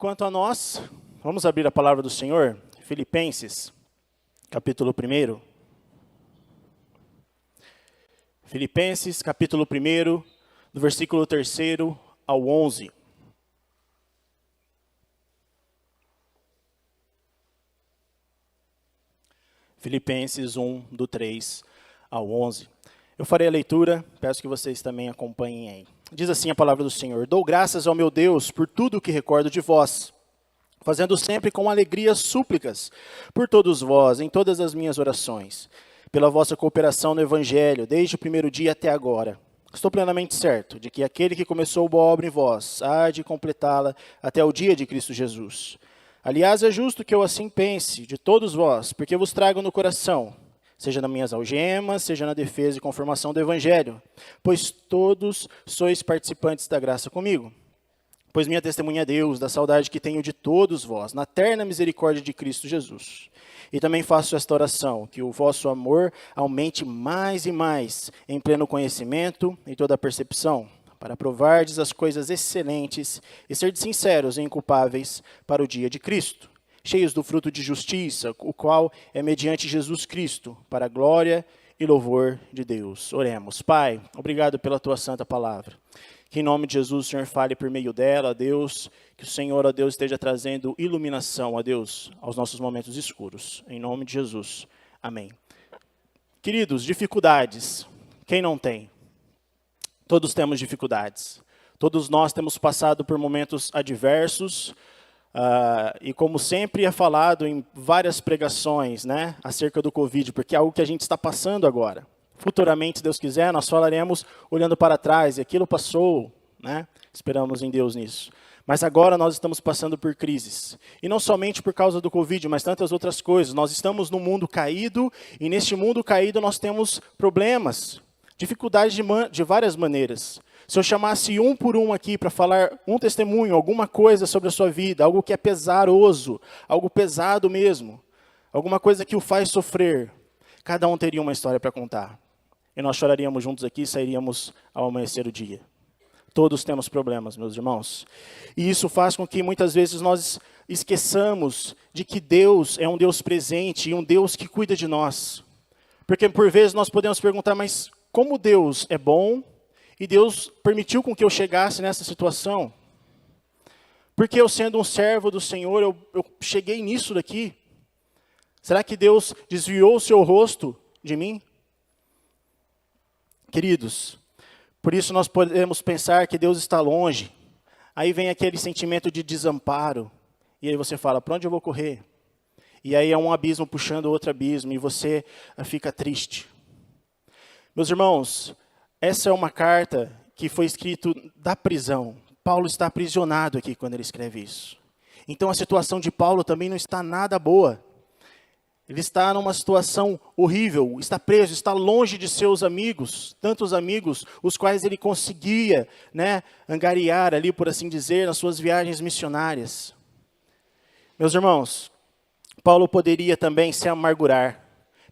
Quanto a nós, vamos abrir a palavra do Senhor, Filipenses, capítulo 1. Filipenses, capítulo 1, do versículo 3 ao 11. Filipenses 1, do 3 ao 11. Eu farei a leitura, peço que vocês também acompanhem aí. Diz assim a palavra do Senhor: Dou graças ao meu Deus por tudo o que recordo de vós, fazendo sempre com alegria súplicas por todos vós, em todas as minhas orações, pela vossa cooperação no Evangelho, desde o primeiro dia até agora. Estou plenamente certo de que aquele que começou boa obra em vós há de completá-la até o dia de Cristo Jesus. Aliás, é justo que eu assim pense de todos vós, porque vos trago no coração, seja nas minhas algemas, seja na defesa e conformação do Evangelho, pois todos sois participantes da graça comigo. Pois minha testemunha é Deus, da saudade que tenho de todos vós, na terna misericórdia de Cristo Jesus. E também faço esta oração, que o vosso amor aumente mais e mais, em pleno conhecimento e toda a percepção, para provardes as coisas excelentes e serdes sinceros e inculpáveis para o dia de Cristo, cheios do fruto de justiça, o qual é mediante Jesus Cristo, para a glória e louvor de Deus. Oremos. Pai, obrigado pela tua santa palavra. Que em nome de Jesus o Senhor fale por meio dela, a Deus, que o Senhor, a Deus, esteja trazendo iluminação, a Deus, aos nossos momentos escuros. Em nome de Jesus. Amém. Queridos, dificuldades, quem não tem? Todos temos dificuldades. Todos nós temos passado por momentos adversos, e como sempre é falado em várias pregações, né, acerca do Covid, porque é algo que a gente está passando agora. Futuramente, se Deus quiser, nós falaremos olhando para trás, e aquilo passou, né? Esperamos em Deus nisso. Mas agora nós estamos passando por crises. E não somente por causa do Covid, mas tantas outras coisas. Nós estamos num mundo caído, e neste mundo caído nós temos problemas, dificuldades de várias maneiras. Se eu chamasse um por um aqui para falar um testemunho, alguma coisa sobre a sua vida, algo que é pesaroso, algo pesado mesmo, alguma coisa que o faz sofrer, cada um teria uma história para contar. E nós choraríamos juntos aqui e sairíamos ao amanhecer o dia. Todos temos problemas, meus irmãos. E isso faz com que muitas vezes nós esqueçamos de que Deus é um Deus presente e um Deus que cuida de nós. Porque por vezes nós podemos perguntar, mas como Deus é bom e Deus permitiu com que eu chegasse nessa situação? Porque eu sendo um servo do Senhor, eu cheguei nisso daqui? Será que Deus desviou o seu rosto de mim? Queridos, por isso nós podemos pensar que Deus está longe. Aí vem aquele sentimento de desamparo. E aí você fala, para onde eu vou correr? E aí é um abismo puxando outro abismo e você fica triste. Meus irmãos, essa é uma carta que foi escrita da prisão. Paulo está aprisionado aqui quando ele escreve isso. Então a situação de Paulo também não está nada boa. Ele está numa situação horrível, está preso, está longe de seus amigos, tantos amigos, os quais ele conseguia, né, angariar ali, por assim dizer, nas suas viagens missionárias. Meus irmãos, Paulo poderia também se amargurar,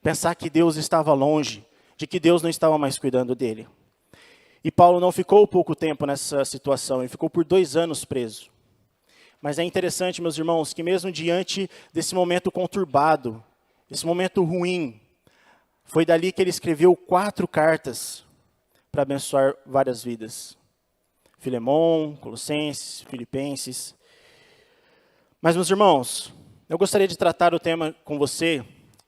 pensar que Deus estava longe, de que Deus não estava mais cuidando dele. E Paulo não ficou pouco tempo nessa situação, ele ficou por 2 anos preso. Mas é interessante, meus irmãos, que mesmo diante desse momento conturbado, esse momento ruim, foi dali que ele escreveu 4 cartas para abençoar várias vidas. Filemon, Colossenses, Filipenses. Mas, meus irmãos, eu gostaria de tratar o tema com você,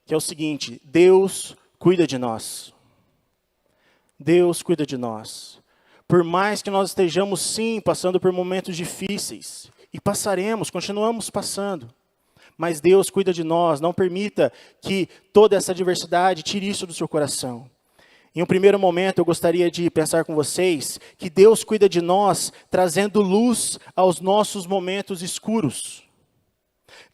que é o seguinte: Deus cuida de nós. Deus cuida de nós. Por mais que nós estejamos, sim, passando por momentos difíceis, e passaremos, continuamos passando, mas Deus cuida de nós. Não permita que toda essa adversidade tire isso do seu coração. Em um primeiro momento, eu gostaria de pensar com vocês que Deus cuida de nós, trazendo luz aos nossos momentos escuros.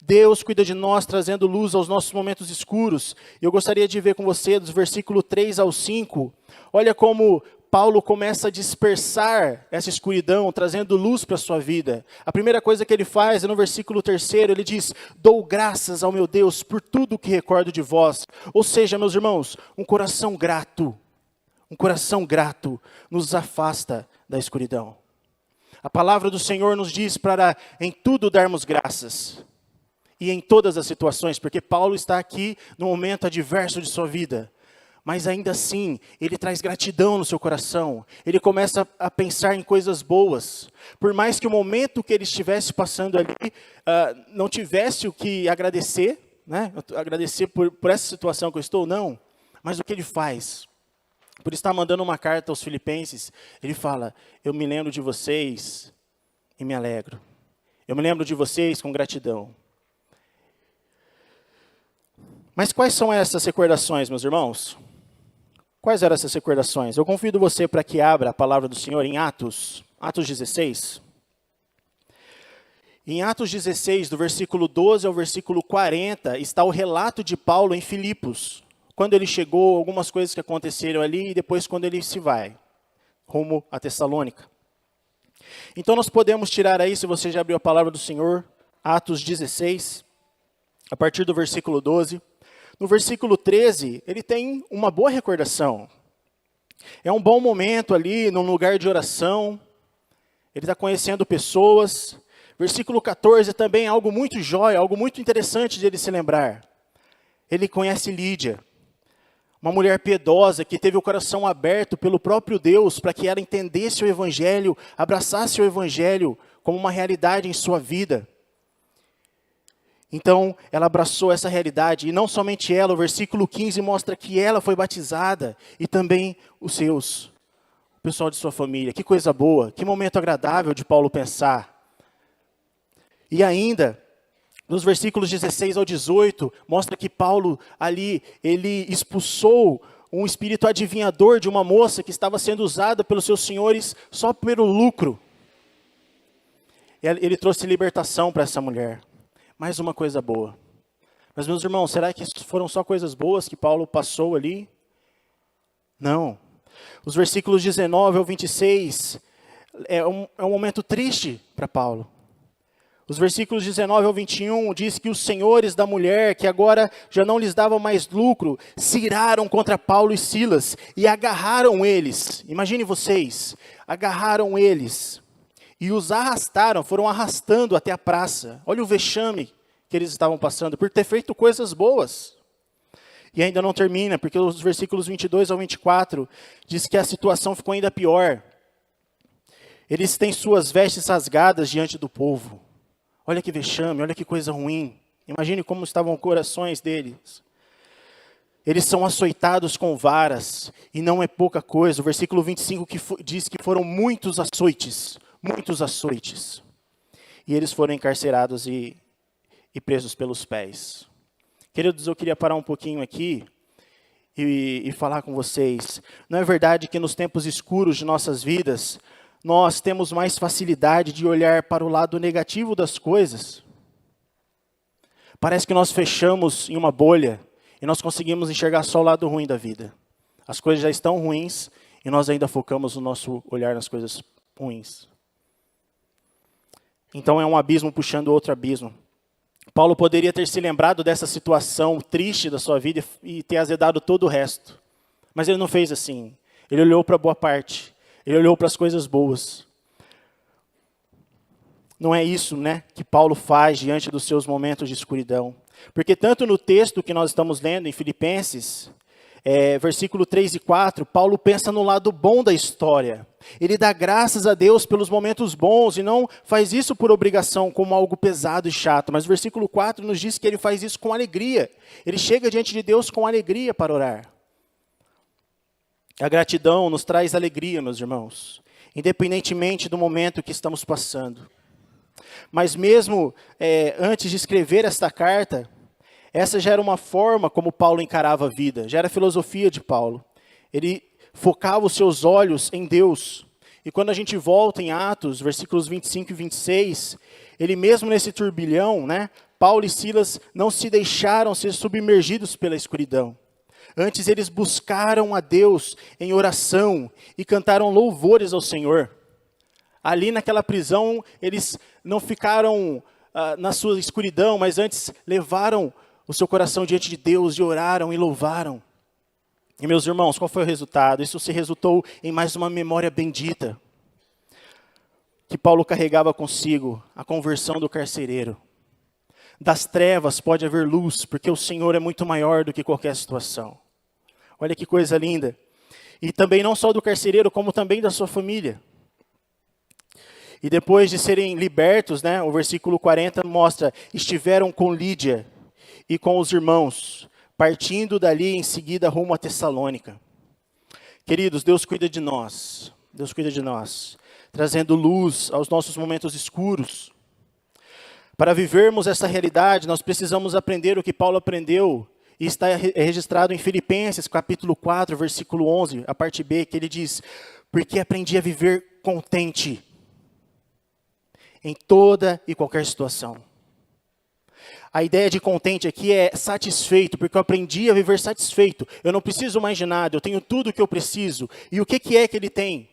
Deus cuida de nós, trazendo luz aos nossos momentos escuros. Eu gostaria de ver com você, dos versículos 3 ao 5, olha como Paulo começa a dispersar essa escuridão, trazendo luz para a sua vida. A primeira coisa que ele faz é no versículo 3, ele diz: dou graças ao meu Deus por tudo o que recordo de vós. Ou seja, meus irmãos, um coração grato nos afasta da escuridão. A palavra do Senhor nos diz para em tudo darmos graças. E em todas as situações, porque Paulo está aqui no momento adverso de sua vida. Mas ainda assim, ele traz gratidão no seu coração. Ele começa a pensar em coisas boas. Por mais que o momento que ele estivesse passando ali, não tivesse o que agradecer, né? Agradecer por essa situação que eu estou, não. Mas o que ele faz? Por estar mandando uma carta aos filipenses, ele fala, eu me lembro de vocês e me alegro. Eu me lembro de vocês com gratidão. Mas quais são essas recordações, meus irmãos? Quais eram essas recordações? Eu convido você para que abra a palavra do Senhor em Atos 16. Em Atos 16, do versículo 12 ao versículo 40, está o relato de Paulo em Filipos. Quando ele chegou, algumas coisas que aconteceram ali, e depois quando ele se vai, rumo a Tessalônica. Então nós podemos tirar aí, se você já abriu a palavra do Senhor, Atos 16, a partir do versículo 12. No versículo 13, ele tem uma boa recordação. É um bom momento ali, num lugar de oração. Ele está conhecendo pessoas. Versículo 14 também é algo muito jóia, algo muito interessante de ele se lembrar. Ele conhece Lídia, uma mulher piedosa que teve o coração aberto pelo próprio Deus para que ela entendesse o Evangelho, abraçasse o Evangelho como uma realidade em sua vida. Então, ela abraçou essa realidade, e não somente ela, o versículo 15 mostra que ela foi batizada, e também o pessoal de sua família. Que coisa boa, que momento agradável de Paulo pensar. E ainda, nos versículos 16 ao 18, mostra que Paulo ali, ele expulsou um espírito adivinhador de uma moça que estava sendo usada pelos seus senhores só pelo lucro. Ele trouxe libertação para essa mulher. Mais uma coisa boa. Mas, meus irmãos, será que foram só coisas boas que Paulo passou ali? Não. Os versículos 19 ao 26 é um momento triste para Paulo. Os versículos 19 ao 21 diz que os senhores da mulher, que agora já não lhes davam mais lucro, se iraram contra Paulo e Silas e agarraram eles. Imagine vocês, agarraram eles. E os arrastaram, foram arrastando até a praça. Olha o vexame que eles estavam passando, por ter feito coisas boas. E ainda não termina, porque os versículos 22 ao 24 diz que a situação ficou ainda pior. Eles têm suas vestes rasgadas diante do povo. Olha que vexame, olha que coisa ruim. Imagine como estavam os corações deles. Eles são açoitados com varas, e não é pouca coisa. O versículo 25 diz que foram muitos açoites. Muitos açoites. E eles foram encarcerados e presos pelos pés. Queridos, eu queria parar um pouquinho aqui e falar com vocês. Não é verdade que nos tempos escuros de nossas vidas, nós temos mais facilidade de olhar para o lado negativo das coisas? Parece que nós fechamos em uma bolha e nós conseguimos enxergar só o lado ruim da vida. As coisas já estão ruins e nós ainda focamos o nosso olhar nas coisas ruins. Então é um abismo puxando outro abismo. Paulo poderia ter se lembrado dessa situação triste da sua vida e ter azedado todo o resto. Mas ele não fez assim. Ele olhou para a boa parte. Ele olhou para as coisas boas. Não é isso, né, que Paulo faz diante dos seus momentos de escuridão. Porque tanto no texto que nós estamos lendo em Filipenses, versículo 3 e 4, Paulo pensa no lado bom da história. Ele dá graças a Deus pelos momentos bons e não faz isso por obrigação, como algo pesado e chato. Mas o versículo 4 nos diz que ele faz isso com alegria. Ele chega diante de Deus com alegria para orar. A gratidão nos traz alegria, meus irmãos, independentemente do momento que estamos passando. Mas mesmo antes de escrever esta carta, essa já era uma forma como Paulo encarava a vida, já era a filosofia de Paulo. Ele focava os seus olhos em Deus. E quando a gente volta em Atos, versículos 25 e 26, ele mesmo nesse turbilhão, né, Paulo e Silas não se deixaram ser submergidos pela escuridão. Antes eles buscaram a Deus em oração e cantaram louvores ao Senhor. Ali naquela prisão, eles não ficaram na sua escuridão, mas antes levaram o seu coração diante de Deus e oraram e louvaram. E meus irmãos, qual foi o resultado? Isso se resultou em mais uma memória bendita. que Paulo carregava consigo, a conversão do carcereiro. Das trevas pode haver luz, porque o Senhor é muito maior do que qualquer situação. Olha que coisa linda. E também não só do carcereiro, como também da sua família. E depois de serem libertos, né, o versículo 40 mostra, estiveram com Lídia e com os irmãos, partindo dali em seguida rumo a Tessalônica. Queridos, Deus cuida de nós. Deus cuida de nós, trazendo luz aos nossos momentos escuros. Para vivermos essa realidade, nós precisamos aprender o que Paulo aprendeu, e está registrado em Filipenses, capítulo 4, versículo 11, a parte B, que ele diz, porque aprendi a viver contente em toda e qualquer situação. A ideia de contente aqui é satisfeito, porque eu aprendi a viver satisfeito. Eu não preciso mais de nada, eu tenho tudo o que eu preciso. E o que é que ele tem?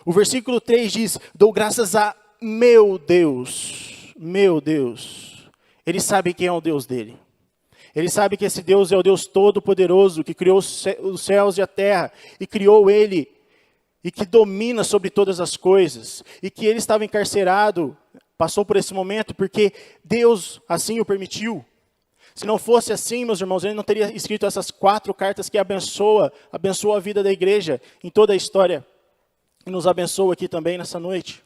O versículo 3 diz, dou graças a meu Deus. Meu Deus. Ele sabe quem é o Deus dele. Ele sabe que esse Deus é o Deus Todo-Poderoso, que criou os céus e a terra, e criou ele, e que domina sobre todas as coisas, e que ele estava encarcerado, passou por esse momento, porque Deus assim o permitiu. Se não fosse assim, meus irmãos, ele não teria escrito essas 4 cartas que abençoa a vida da igreja, em toda a história, e nos abençoa aqui também nessa noite.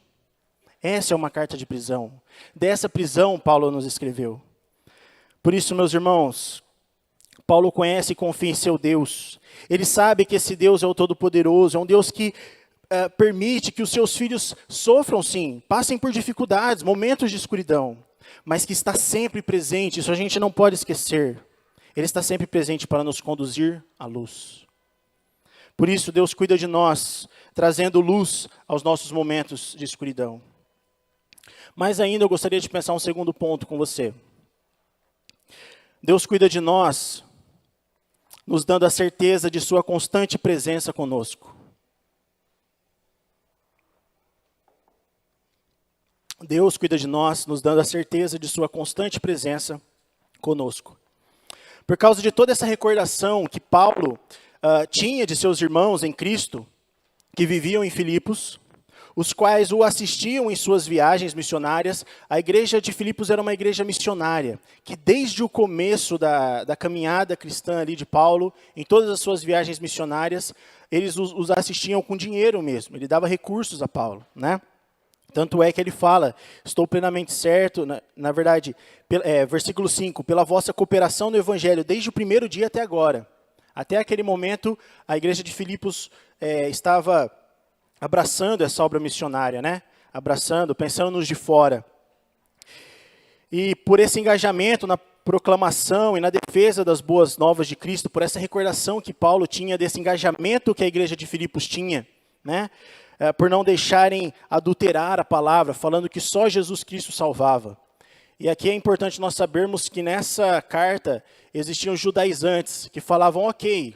Essa é uma carta de prisão. Dessa prisão, Paulo nos escreveu. Por isso, meus irmãos, Paulo conhece e confia em seu Deus. Ele sabe que esse Deus é o Todo-Poderoso, é um Deus que permite que os seus filhos sofram sim, passem por dificuldades, momentos de escuridão, mas que está sempre presente, isso a gente não pode esquecer. Ele está sempre presente para nos conduzir à luz. Por isso, Deus cuida de nós, trazendo luz aos nossos momentos de escuridão. Mas ainda eu gostaria de pensar um segundo ponto com você. Deus cuida de nós, nos dando a certeza de sua constante presença conosco. Deus cuida de nós, nos dando a certeza de sua constante presença conosco. Por causa de toda essa recordação que Paulo tinha de seus irmãos em Cristo, que viviam em Filipos, os quais o assistiam em suas viagens missionárias, a igreja de Filipos era uma igreja missionária, que desde o começo da caminhada cristã ali de Paulo, em todas as suas viagens missionárias, eles os assistiam com dinheiro mesmo, ele dava recursos a Paulo, né? Tanto é que ele fala, estou plenamente certo, na verdade, versículo 5, pela vossa cooperação no Evangelho, desde o primeiro dia até agora. Até aquele momento, a igreja de Filipos estava abraçando essa obra missionária, né? Abraçando, pensando nos de fora. E por esse engajamento na proclamação e na defesa das boas novas de Cristo, por essa recordação que Paulo tinha desse engajamento que a igreja de Filipos tinha, né? Por não deixarem adulterar a palavra, falando que só Jesus Cristo salvava. E aqui é importante nós sabermos que nessa carta existiam judaizantes que falavam, ok,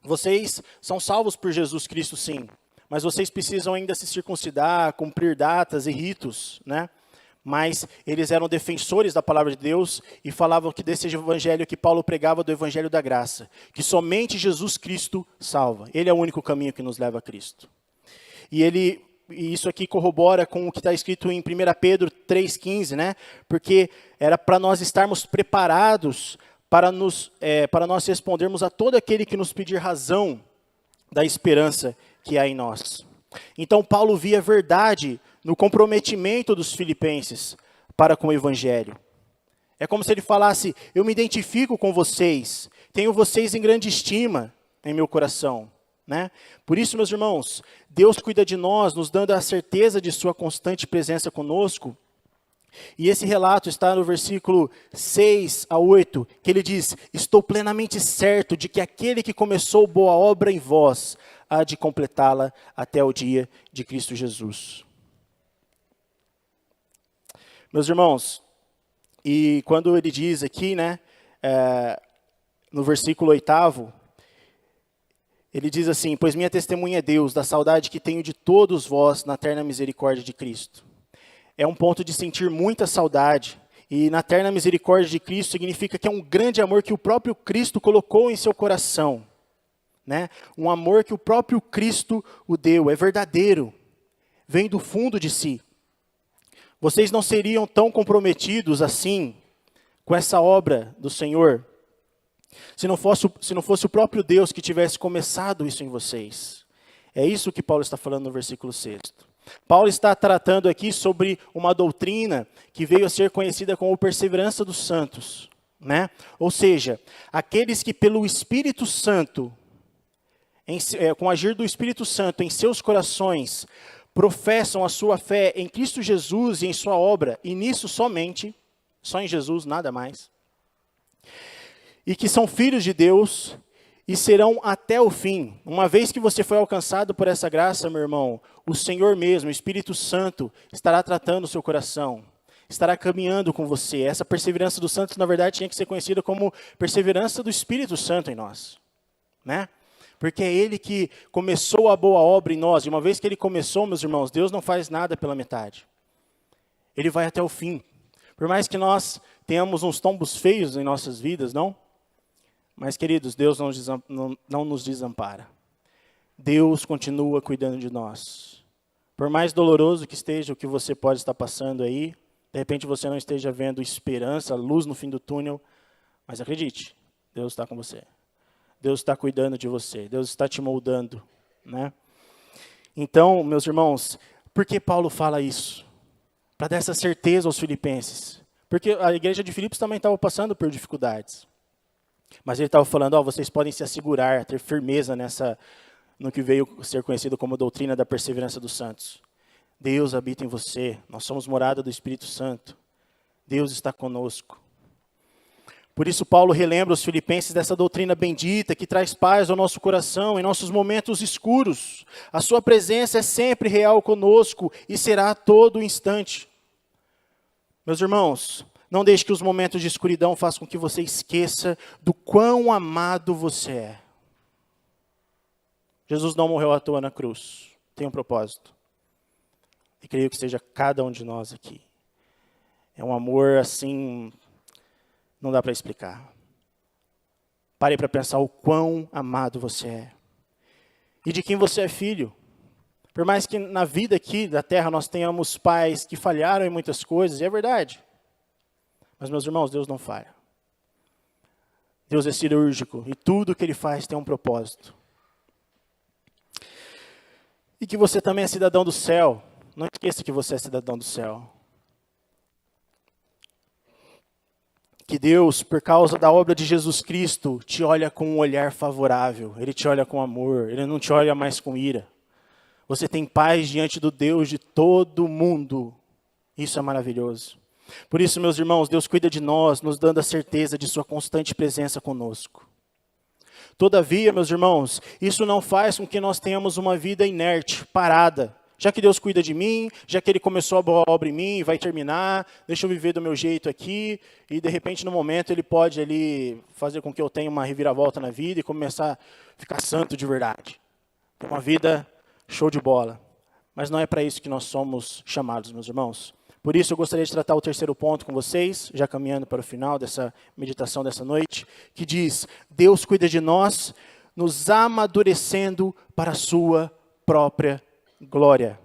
vocês são salvos por Jesus Cristo sim, mas vocês precisam ainda se circuncidar, cumprir datas e ritos, né? Mas eles eram defensores da palavra de Deus e falavam que desse evangelho que Paulo pregava, do evangelho da graça, que somente Jesus Cristo salva. Ele é o único caminho que nos leva a Cristo. E isso aqui corrobora com o que está escrito em 1 Pedro 3,15, né? Porque era para nós estarmos preparados para nós respondermos a todo aquele que nos pedir razão da esperança que há em nós. Então Paulo via verdade no comprometimento dos filipenses para com o evangelho. É como se ele falasse, eu me identifico com vocês, tenho vocês em grande estima em meu coração. Né? Por isso, meus irmãos, Deus cuida de nós, nos dando a certeza de sua constante presença conosco. E esse relato está no versículo 6 a 8, que ele diz, estou plenamente certo de que aquele que começou boa obra em vós, há de completá-la até o dia de Cristo Jesus. Meus irmãos, e quando ele diz aqui, né, no versículo 8, ele diz assim, pois minha testemunha é Deus, da saudade que tenho de todos vós na terna misericórdia de Cristo. É um ponto de sentir muita saudade. E na terna misericórdia de Cristo significa que é um grande amor que o próprio Cristo colocou em seu coração. Né? Um amor que o próprio Cristo o deu, é verdadeiro, vem do fundo de si. vocês não seriam tão comprometidos assim com essa obra do Senhor, se não fosse o próprio Deus que tivesse começado isso em vocês. É isso que Paulo está falando no versículo 6. Paulo está tratando aqui sobre uma doutrina que veio a ser conhecida como perseverança dos santos, né? Ou seja, aqueles que pelo Espírito Santo, com o agir do Espírito Santo em seus corações, professam a sua fé em Cristo Jesus e em sua obra, e nisso somente, só em Jesus, nada mais, e que são filhos de Deus e serão até o fim. Uma vez que você foi alcançado por essa graça, meu irmão, o Senhor mesmo, o Espírito Santo, estará tratando o seu coração, estará caminhando com você. Essa perseverança dos santos, na verdade, tinha que ser conhecida como perseverança do Espírito Santo em nós, né? Porque é Ele que começou a boa obra em nós. E uma vez que Ele começou, meus irmãos, Deus não faz nada pela metade. Ele vai até o fim. Por mais que nós tenhamos uns tombos feios em nossas vidas, não? Mas, queridos, Deus não nos desampara. Deus continua cuidando de nós. Por mais doloroso que esteja o que você pode estar passando aí, de repente você não esteja vendo esperança, luz no fim do túnel, mas acredite, Deus está com você. Deus está cuidando de você, Deus está te moldando, né? Então, meus irmãos, por que Paulo fala isso? Para dar essa certeza aos filipenses. Porque a igreja de Filipos também estava passando por dificuldades. Mas ele estava falando, vocês podem se assegurar, ter firmeza no que veio ser conhecido como a doutrina da perseverança dos santos. Deus habita em você, nós somos morada do Espírito Santo. Deus está conosco. Por isso Paulo relembra os filipenses dessa doutrina bendita que traz paz ao nosso coração em nossos momentos escuros. A sua presença é sempre real conosco e será a todo instante. Meus irmãos, não deixe que os momentos de escuridão façam com que você esqueça do quão amado você é. Jesus não morreu à toa na cruz, tem um propósito. E creio que seja cada um de nós aqui. É um amor assim, não dá para explicar. Pare para pensar o quão amado você é. E de quem você é filho. Por mais que na vida aqui da terra nós tenhamos pais que falharam em muitas coisas, e é verdade. Mas, meus irmãos, Deus não falha. Deus é cirúrgico e tudo que Ele faz tem um propósito. E que você também é cidadão do céu. Não esqueça que você é cidadão do céu. Que Deus, por causa da obra de Jesus Cristo, te olha com um olhar favorável. Ele te olha com amor. Ele não te olha mais com ira. Você tem paz diante do Deus de todo mundo. Isso é maravilhoso. Por isso, meus irmãos, Deus cuida de nós, nos dando a certeza de sua constante presença conosco. Todavia, meus irmãos, isso não faz com que nós tenhamos uma vida inerte, parada. Já que Deus cuida de mim, já que Ele começou a boa obra em mim e vai terminar, deixa eu viver do meu jeito aqui, e de repente no momento Ele pode ali fazer com que eu tenha uma reviravolta na vida e começar a ficar santo de verdade. Ter uma vida show de bola. Mas não é para isso que nós somos chamados, meus irmãos. Por isso eu gostaria de tratar o terceiro ponto com vocês, já caminhando para o final dessa meditação dessa noite, que diz, Deus cuida de nós, nos amadurecendo para a sua própria glória.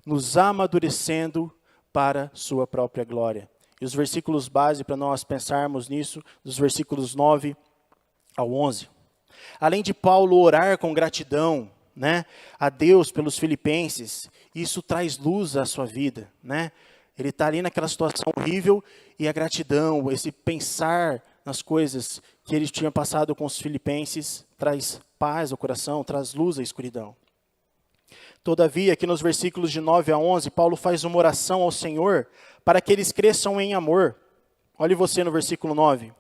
Nos amadurecendo para a sua própria glória. E os versículos base para nós pensarmos nisso, dos versículos 9 ao 11. Além de Paulo orar com gratidão, né, a Deus pelos filipenses, isso traz luz à sua vida, né? Ele está ali naquela situação horrível e a gratidão, esse pensar nas coisas que ele tinha passado com os filipenses, traz paz ao coração, traz luz à escuridão. Todavia, aqui nos versículos de 9 a 11, Paulo faz uma oração ao Senhor para que eles cresçam em amor. Olhe você no versículo 9.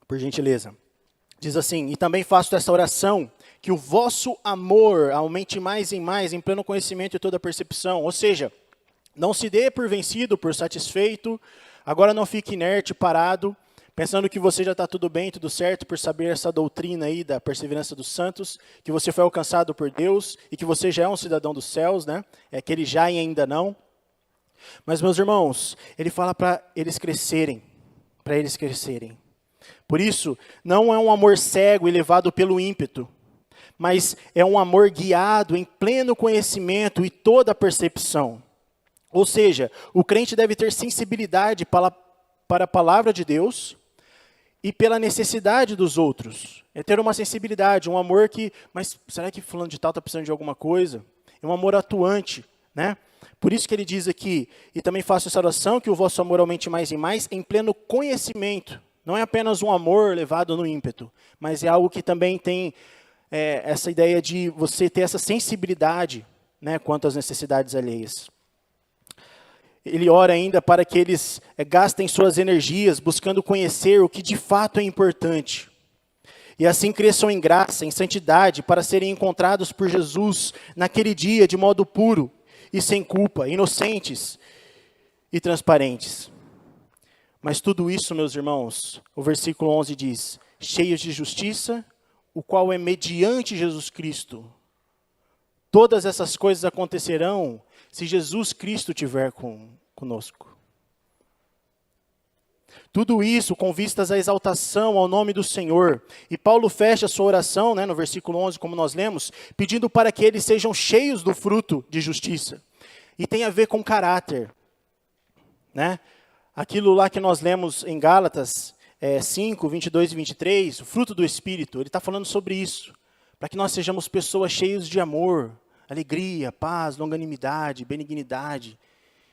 Por gentileza. Diz assim, e também faço essa oração, que o vosso amor aumente mais e mais em pleno conhecimento e toda percepção. Ou seja, não se dê por vencido, por satisfeito, agora não fique inerte, parado, pensando que você já está tudo bem, tudo certo, por saber essa doutrina aí da perseverança dos santos, que você foi alcançado por Deus e que você já é um cidadão dos céus, né? É aquele já e ainda não. Mas, meus irmãos, ele fala para eles crescerem, Por isso, não é um amor cego e levado pelo ímpeto, mas é um amor guiado em pleno conhecimento e toda a percepção. Ou seja, o crente deve ter sensibilidade para a palavra de Deus e pela necessidade dos outros. É ter uma sensibilidade, um amor que, mas será que fulano de tal está precisando de alguma coisa? É um amor atuante, né? Por isso que ele diz aqui, e também faço essa oração, que o vosso amor aumente mais e mais em pleno conhecimento. Não é apenas um amor levado no ímpeto, mas é algo que também tem essa ideia de você ter essa sensibilidade, né, quanto às necessidades alheias. Ele ora ainda para que eles gastem suas energias buscando conhecer o que de fato é importante. E assim cresçam em graça, em santidade, para serem encontrados por Jesus naquele dia de modo puro e sem culpa, inocentes e transparentes. Mas tudo isso, meus irmãos, o versículo 11 diz, cheios de justiça, o qual é mediante Jesus Cristo. Todas essas coisas acontecerão se Jesus Cristo estiver conosco. Tudo isso com vistas à exaltação ao nome do Senhor. E Paulo fecha a sua oração, né, no versículo 11, como nós lemos, pedindo para que eles sejam cheios do fruto de justiça. E tem a ver com caráter. Né? Aquilo lá que nós lemos em Gálatas 5, 22 e 23, o fruto do Espírito, ele está falando sobre isso. Para que nós sejamos pessoas cheias de amor, alegria, paz, longanimidade, benignidade.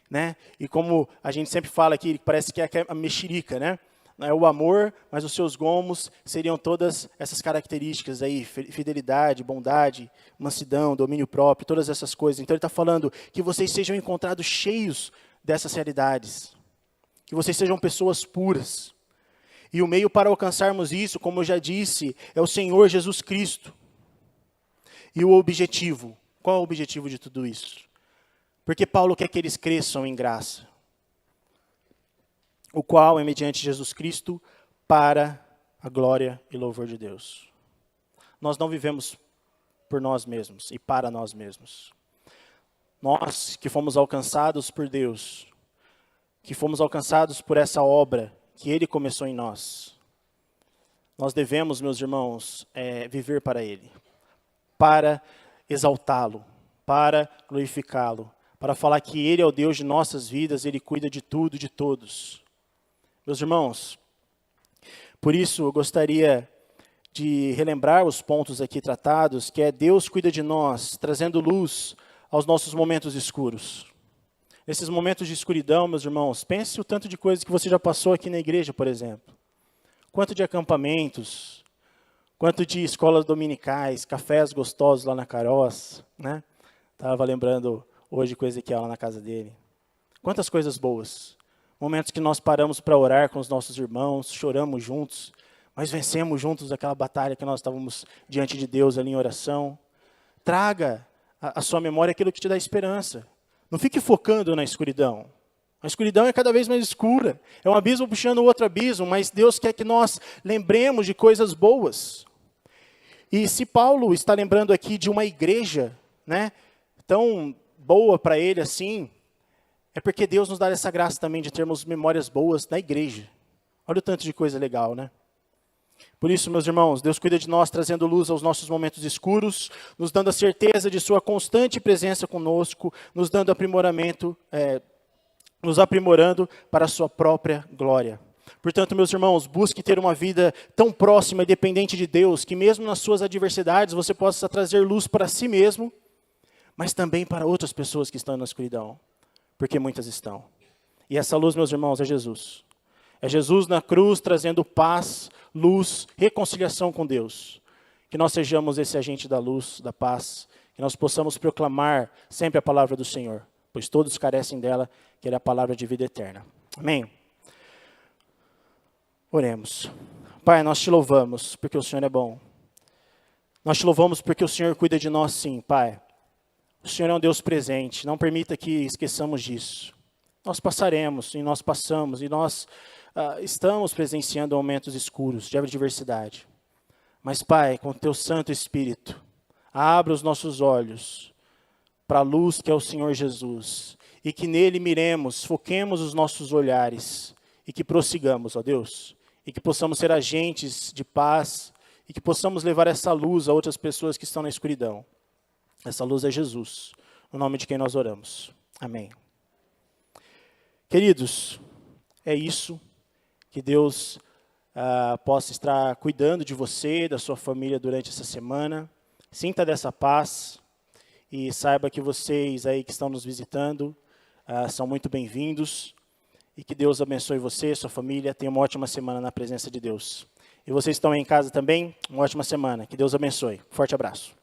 Né? E como a gente sempre fala aqui, parece que é a mexerica, né? É o amor, mas os seus gomos seriam todas essas características aí, fidelidade, bondade, mansidão, domínio próprio, todas essas coisas. Então ele está falando que vocês sejam encontrados cheios dessas realidades, que vocês sejam pessoas puras. E o meio para alcançarmos isso, como eu já disse, é o Senhor Jesus Cristo. E o objetivo, qual é o objetivo de tudo isso? Porque Paulo quer que eles cresçam em graça, o qual é mediante Jesus Cristo para a glória e louvor de Deus. Nós não vivemos por nós mesmos e para nós mesmos. Nós que fomos alcançados por Deus, que fomos alcançados por essa obra que Ele começou em nós, nós devemos, meus irmãos, viver para Ele, para exaltá-lo, para glorificá-lo, para falar que Ele é o Deus de nossas vidas, Ele cuida de tudo e de todos. Meus irmãos, por isso eu gostaria de relembrar os pontos aqui tratados, que é Deus cuida de nós, trazendo luz aos nossos momentos escuros. Nesses momentos de escuridão, meus irmãos, pense o tanto de coisas que você já passou aqui na igreja, por exemplo. Quanto de acampamentos, quanto de escolas dominicais, cafés gostosos lá na Caroz, né? Estava lembrando hoje com o Ezequiel lá na casa dele. Quantas coisas boas. Momentos que nós paramos para orar com os nossos irmãos, choramos juntos, mas vencemos juntos aquela batalha que nós estávamos diante de Deus ali em oração. Traga à sua memória aquilo que te dá esperança. Não fique focando na escuridão. A escuridão é cada vez mais escura. É um abismo puxando o outro abismo, mas Deus quer que nós lembremos de coisas boas. E se Paulo está lembrando aqui de uma igreja, né, tão boa para ele assim, é porque Deus nos dá essa graça também de termos memórias boas na igreja. Olha o tanto de coisa legal, né? Por isso, meus irmãos, Deus cuida de nós, trazendo luz aos nossos momentos escuros, nos dando a certeza de sua constante presença conosco, nos dando aprimoramento, nos aprimorando para a sua própria glória. Portanto, meus irmãos, busque ter uma vida tão próxima e dependente de Deus, que mesmo nas suas adversidades você possa trazer luz para si mesmo, mas também para outras pessoas que estão na escuridão, porque muitas estão. E essa luz, meus irmãos, é Jesus. É Jesus na cruz trazendo paz, luz, reconciliação com Deus. Que nós sejamos esse agente da luz, da paz, que nós possamos proclamar sempre a palavra do Senhor, pois todos carecem dela, que é a palavra de vida eterna. Amém? Oremos. Pai, nós te louvamos porque o Senhor é bom. Nós te louvamos porque o Senhor cuida de nós sim, Pai. O Senhor é um Deus presente, não permita que esqueçamos disso. Nós passaremos, e nós passamos, e nós estamos presenciando momentos escuros de adversidade. Mas, Pai, com o Teu Santo Espírito, abra os nossos olhos para a luz que é o Senhor Jesus, e que nele miremos, foquemos os nossos olhares, e que prossigamos, ó Deus, e que possamos ser agentes de paz e que possamos levar essa luz a outras pessoas que estão na escuridão. Essa luz é Jesus, no nome de quem nós oramos. Amém. Queridos, é isso. Que Deus possa estar cuidando de você, da sua família durante essa semana. Sinta dessa paz e saiba que vocês aí que estão nos visitando são muito bem-vindos. E que Deus abençoe você, sua família. Tenha uma ótima semana na presença de Deus. E vocês estão aí em casa também, uma ótima semana. Que Deus abençoe. Forte abraço.